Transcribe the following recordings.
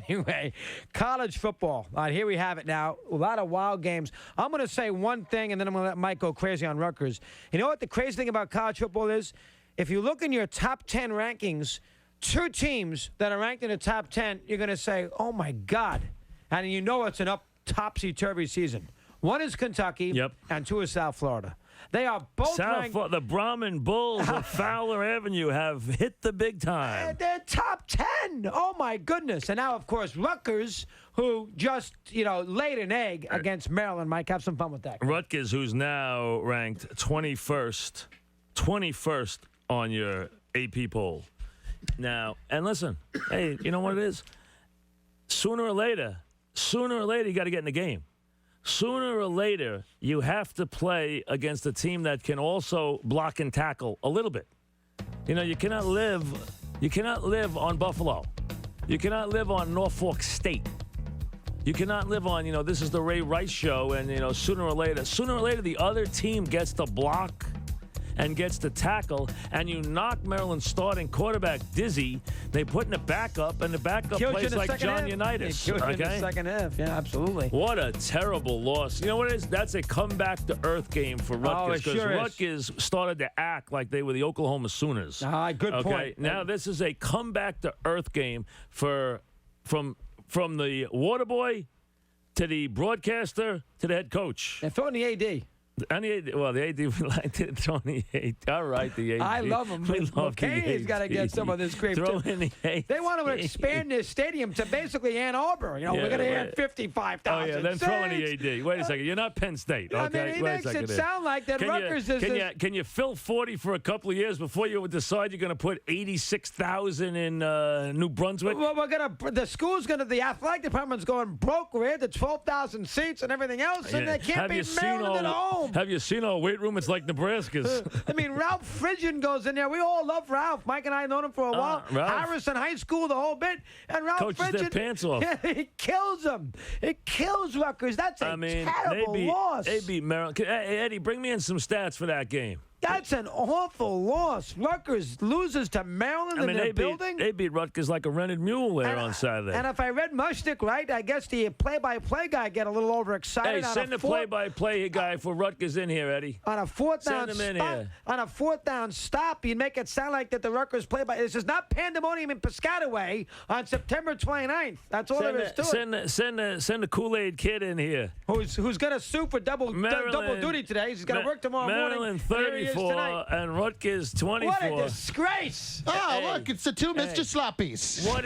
Anyway, college football. All right, here we have it now. A lot of wild games. I'm going to say one thing, and then I'm going to let Mike go crazy on Rutgers. You know what the crazy thing about college football is? If you look in your top 10 rankings, two teams that are ranked in the top 10, you're going to say, oh, my God. And you know it's an topsy-turvy season. One is Kentucky, and two is South Florida. They are both ranked. The Brahmin Bulls of Fowler Avenue have hit the big time. They're top 10. Oh, my goodness. And now, of course, Rutgers, who just, laid an egg against Maryland. Mike, have some fun with that. Rutgers, who's now ranked 21st on your AP poll. Now, and listen, hey, you know what it is? Sooner or later, you got to get in the game. Sooner or later, you have to play against a team that can also block and tackle a little bit. You cannot live on Buffalo. You cannot live on Norfolk State. You cannot live on, this is the Ray Rice show, and, sooner or later, the other team gets to block and gets to tackle, and you knock Maryland's starting quarterback dizzy. They put in the backup, and the backup plays like John Unitas. In the second half. Yeah, absolutely. What a terrible loss. You know what it is? That's a comeback-to-earth game for Rutgers, because Rutgers started to act like they were the Oklahoma Sooners. Good point. Now this is a comeback-to-earth game from the water boy to the broadcaster to the head coach. And throwing the AD. The AD, we liked it, Tony. All right, the AD. I love him. We love Kenny's got to get some of this cream, Throw too. in the AD. They want to expand this stadium to basically Ann Arbor. We're going to add 55,000. Oh, yeah, then throw in the AD. Wait a second. You're not Penn State, okay? I mean, he makes it sound like that Rutgers is Can you fill 40 for a couple of years before you decide you're going to put 86,000 in New Brunswick? Well, the athletic department's going broke. We're at the 12,000 seats and everything else, and they can't beat Maryland at home. Have you seen our weight room? It's like Nebraska's. I mean, Ralph Frigian goes in there. We all love Ralph. Mike and I have known him for a while. Harrison High School, the whole bit. And Ralph coaches Frigian, their pants off. He kills them. It kills Rutgers. That's a terrible loss. They beat Maryland. Hey, Eddie, bring me in some stats for that game. That's an awful loss. Rutgers loses to Maryland in their building. They beat Rutgers like a rented mule there on Saturday. And if I read Mushnick right, I guess the play-by-play guy get a little overexcited. Hey, send the play-by-play guy for Rutgers in here, Eddie. On a fourth down stop, you make it sound like that the Rutgers play-by. This is not pandemonium in Piscataway on September 29th. That's all there is to it. Send the Kool-Aid kid in here. Who's going to sue for double duty today? He's going to work tomorrow morning. Maryland 34 and Rutgers 24. What a disgrace! Look, it's the two Mr. Sloppies. We're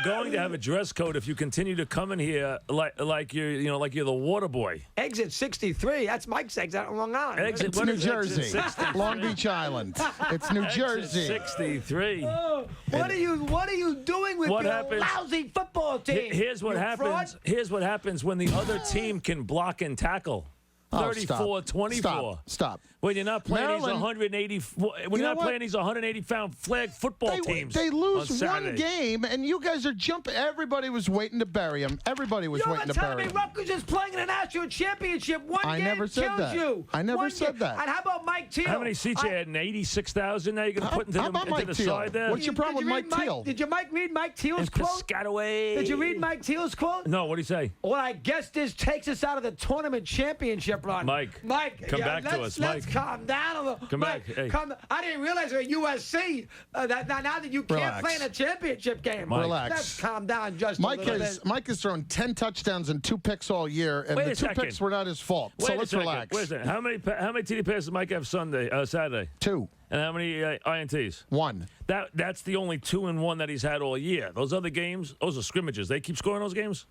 going to have a dress code if you continue to come in here like you're the water boy. Exit 63. That's Mike's exit on Long Island. It's New Jersey, Long Beach Island. It's New Jersey. 63. What are you doing with your lousy football team? Here's what happens. Here's what happens when the other team can block and tackle. 34-24. Stop. When you're not playing these 180, playing these 180-pound flag football teams. They lose one game, and you guys are jumping. Everybody was waiting to bury him. Everybody was waiting to bury him. Rutgers is playing in a national championship. I never said that. I never said that. And how about Mike Teal? How many seats you had? 86,000 now you're going to put into the side there? What's your problem with Mike Teal? Did you read Mike Teal's quote? Piscataway. Did you read Mike Teal's quote? No, what did he say? Well, I guess this takes us out of the tournament championship run. Mike, come back to us. Let's calm down a little. Come back. Hey. I didn't realize we're at USC. Now that you can't play in a championship game. Mike. Relax. Let's calm down just a little bit. Mike has thrown 10 touchdowns and 2 picks all year, and the 2 picks were not his fault. So let's relax. Wait a second. How many TD passes did Mike have Saturday? 2. And how many INTs? 1. That's the only 2-1 that he's had all year. Those other games, those are scrimmages. They keep scoring those games?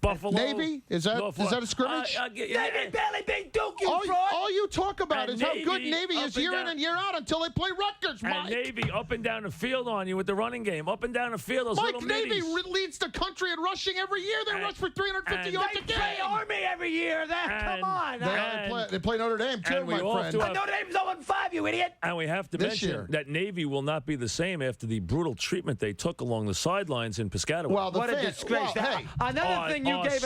Buffalo. Navy? Is that a scrimmage? Navy barely beat Duke, you fraud. All you talk about is how good Navy is year in and year out until they play Rutgers, Mike. And Navy up and down the field on you with the running game. Up and down the field, those little Navy leads the country in rushing every year. They rush for 350 yards a game. They play Army every year. Come on. They play Notre Dame, too, my friend. Notre Dame's 0-5, you idiot. And we have to mention that Navy will not be the same after the brutal treatment they took along the sidelines in Piscataway. Well, what a disgrace. Another thing you gave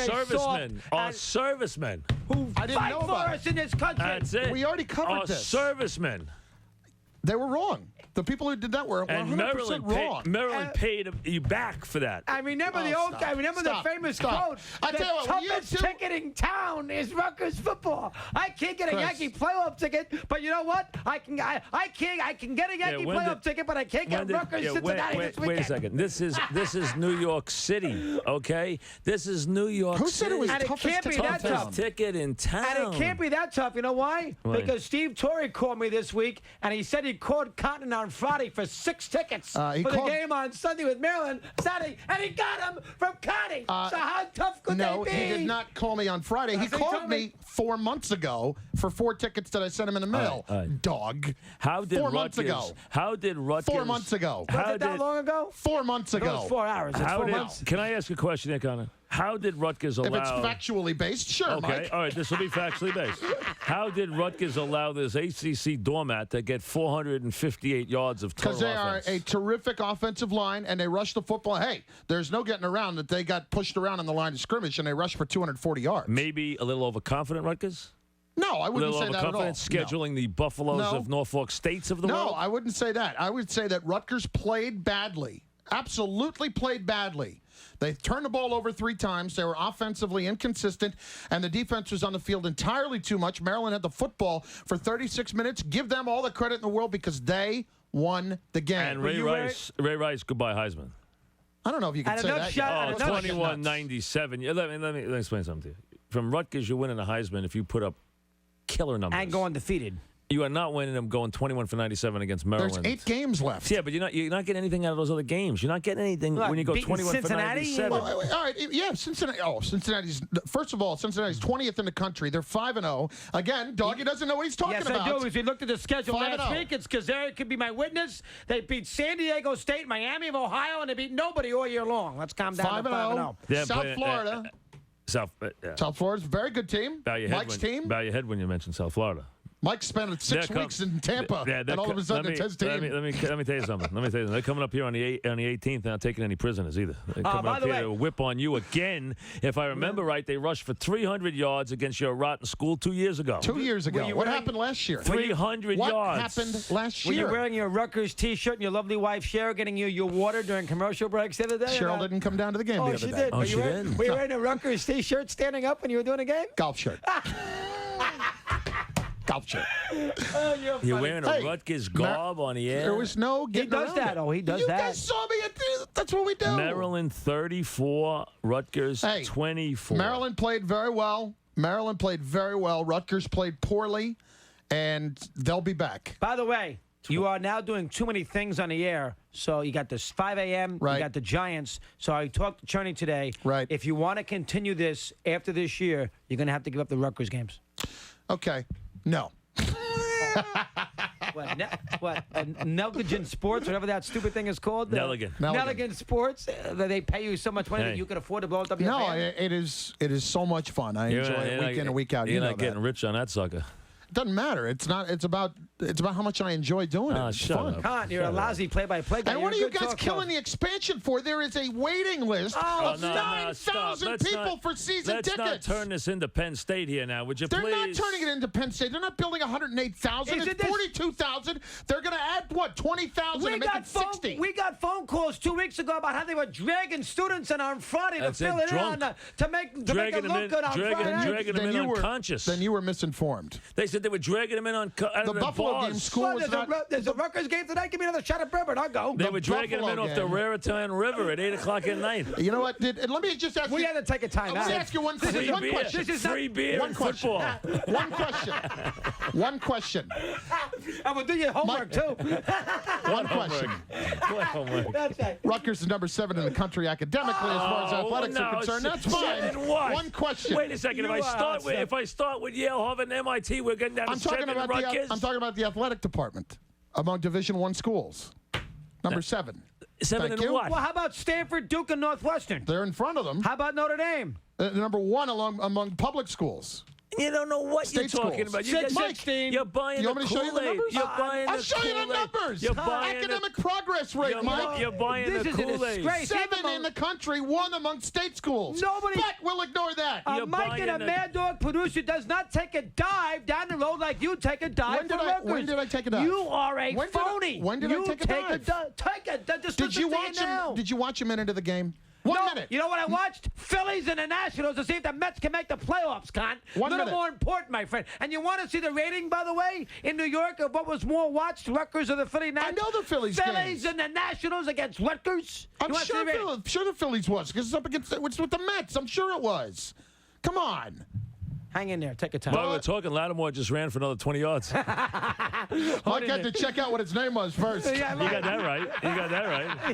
our servicemen who fight for us in this country. That's it. We already covered this. Servicemen. They were wrong. The people who did that were 100% wrong. Maryland paid you back for that. I remember the famous quote. I tell you what, when you toughest two- ticket in town is Rutgers football. I can't get a Chris. Yankee playoff ticket, but you know what? I can get a Yankee playoff ticket, but I can't get Rutgers Cincinnati this weekend. Wait a second. This is New York City, okay? This is New York Who City. said it was And it toughest can't be ticket in that town? tough. Ticket in town. And it can't be that tough. You know why? Why? Because Steve Torrey called me this week, and he said he called Cotton on Friday for 6 tickets for the game on Sunday with Maryland, Saturday, and he got them from Connie. So how tough could No, they be? he did not call me on Friday. He called me 4 months ago for 4 tickets that I sent him in the mail. Dog. How did 4 months ago. How did Rutgers? 4 months ago. Was it that long ago? 4 months It ago. was 4 hours. It's 4 months. Can I ask a question here, Connor? How did Rutgers allow? If it's factually based, sure, Okay, Mike. all right, this will be factually based. How did Rutgers allow this ACC doormat to get 458 yards of total Because they offense? are a terrific offensive line, and they rush the football. Hey, there's no getting around that they got pushed around on the line of scrimmage, and they rushed for 240 yards. Maybe a little overconfident, Rutgers? No, I A wouldn't little say that at all. overconfident, scheduling the Buffaloes No. of Norfolk States of the No, world? I wouldn't say that. I would say that Rutgers played badly. Absolutely played badly. They turned the ball over 3 times. They were offensively inconsistent, and the defense was on the field entirely too much. Maryland had the football for 36 minutes. Give them all the credit in the world because they won the game. And Ray Rice, goodbye Heisman. I don't know if you can And say another that. shot- yet. and Oh, another- 21-97. Yeah, let me explain something to you. From Rutgers, you're winning a Heisman if you put up killer numbers. And go undefeated. You are not winning them going 21 for 97 against Maryland. There's 8 games left. Yeah, but you're not getting anything out of those other games. You're not getting anything What, when you go beating 21 Cincinnati? for 97. Well, all right, yeah, Cincinnati. Oh, Cincinnati's first of all, Cincinnati's 20th in the country. They're 5-0. Again, Doggy doesn't know what he's talking Yes, about. I do. If you looked at the schedule 5-0. last week, it's because Eric could be my witness. They beat San Diego State, Miami of Ohio, and they beat nobody all year long. Let's calm down. 5-0. Yeah, South but, Florida. South Florida's a very good team. Bow your Mike's team. Bow your head when you mention South Florida. Mike spent 6 weeks in Tampa, and all of a sudden it's his team. Let me tell you something. They're coming up here on the 18th. They're not taking any prisoners either. They're coming by up the here way- to whip on you again. If I remember right, they rushed for 300 yards against your rotten school 2 years ago. 2 years ago. you What wearing- happened last year? 300 What yards. happened last Were year? you wearing your Rutgers T-shirt and your lovely wife Cheryl getting you your water during commercial breaks the other day? Cheryl didn't come down to the game Oh, the other she day. did. Oh, Were she you wearing- did? Were you wearing a Rutgers T-shirt standing up when you were doing a game? Golf shirt. Golf shirt. Oh, you're You're funny. wearing a Rutgers garb on the air. There was no He getting does around that. it. Oh, he does you that. You guys saw me. That's what we do. Maryland 34, Rutgers 24. Maryland played very well. Rutgers played poorly, and they'll be back. By the way, you are now doing too many things on the air. So you got this 5 a.m. Right. You got the Giants. So I talked to Cherney today. Right. If you want to continue this after this year, you're going to have to give up the Rutgers games. Okay. No. What? Nelligan Sports, whatever that stupid thing is called. Nelligan. Nelligan Sports. They pay you so much money that you can afford to blow it up your No, fan. it is so much fun. I enjoy it week in and week out. You're You know not getting that. rich on that sucker. It doesn't matter. It's about how much I enjoy doing it. It's shut fun. up. Con, you're a lousy play-by-play guy. And You're what a are you good guys talk killing show. the expansion for? There is a waiting list of no, 9,000 people for season let's tickets. Not turn this into Penn State here now, would you They're please? not turning it into Penn State. They're not building 108,000. Isn't It's this- 42,000. They're going to add, what, 20,000 and make it 60. We got phone calls 2 weeks ago about how they were dragging students in on Friday That's to fill it, it in on drunk. to make it look good on Friday night. dragging them in unconscious. Then you were misinformed. They said they were dragging them in out The of Buffalo bars. game school Well, was not. there's a Rutgers game tonight. Give me another shot of bourbon. I'll go. They were dragging them in Buffalo off the game. Raritan River at 8 o'clock at night. You know what? And let me just ask We you. had to take a time Let out. me ask you one Free question. beer, This is not- free beer One and question. football. One question. I'm going to do your homework, too. One question. That's it. Rutgers is number 7 in the country academically as far as athletics no, are concerned. That's fine. seven what? One question. Wait a second. You If I start with Yale, Harvard, and MIT, we're getting down I'm to talking 7 about Rutgers. I'm talking about the athletic department among Division I schools. Number 7. 7 Thank and you. what? Well, how about Stanford, Duke, and Northwestern? They're in front of them. How about Notre Dame? Number 1 among public schools. You don't know what State you're talking schools. about. You Six, guys- 16. You're buying You the want me to show you the Kool-Aid. numbers? You're buying I'll the show you the Kool-Aid. numbers. You're buying Academic progress rate, you're, Mike. you're buying This the is a Kool-Aid. disgrace. 7 Even in the country, 1 among state schools. Nobody- But we'll ignore that. You're Mike and a buying the- Mad Dog producer does not take a dive down the road like you take a dive When did for I- Rutgers. when did I take a dive? You are a When did I- phony. when did I you take a dive? Just Did you listen to watch him? now. Did you watch a minute of the game? One No, minute. You know what I watched? Phillies and the Nationals to see if the Mets can make the playoffs, Con. One little minute. more important, my friend. And you want to see the rating, by the way, in New York of what was more watched, Rutgers or the Philly Nats? I know the Phillies Phillies games. and the Nationals against Rutgers. I'm You wanna see the rating? sure the Phillies was because it's up against it's with the Mets. I'm sure it was. Come on. Hang in there. Take a time. While we're talking, Lattimore just ran for another 20 yards. Mike had to check out what its name was first. Yeah, You got that right. You got that right.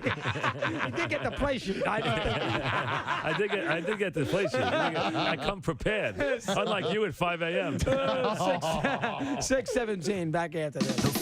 You did get the play sheet. I did. I did get the place. I come prepared. Unlike you at 5 a.m. 6:17. Back after this.